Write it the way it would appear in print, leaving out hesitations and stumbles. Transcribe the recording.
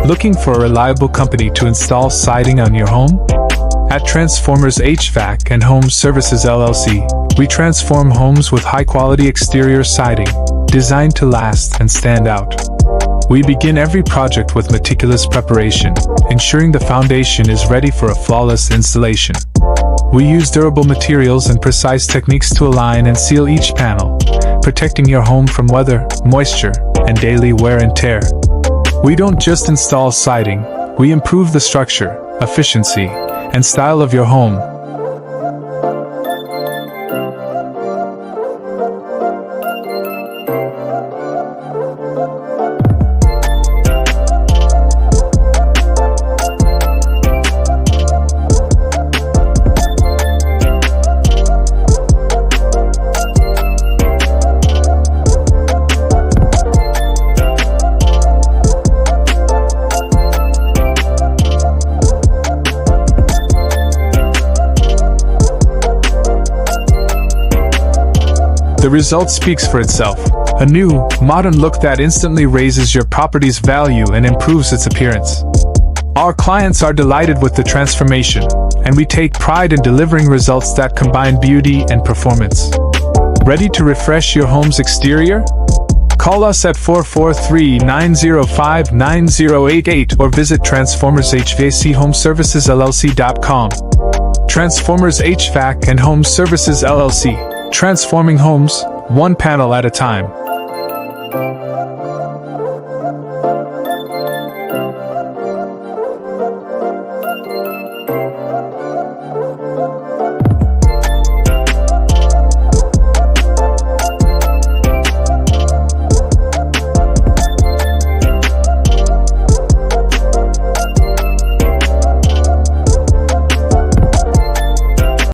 Looking for a reliable company to install siding on your home? At Transformers HVAC and Home Services LLC, we transform homes with high-quality exterior siding, designed to last and stand out. We begin every project with meticulous preparation, ensuring the foundation is ready for a flawless installation. We use durable materials and precise techniques to align and seal each panel, protecting your home from weather, moisture, and daily wear and tear. We don't just install siding, we improve the structure, efficiency, and style of your home. The result speaks for itself. A new, modern look that instantly raises your property's value and improves its appearance. Our clients are delighted with the transformation, and we take pride in delivering results that combine beauty and performance. Ready to refresh your home's exterior? Call us at 443-905-9088 or visit Transformers HVAC Home Services LLC.com. Transformers HVAC and Home Services LLC. Transforming homes, one panel at a time.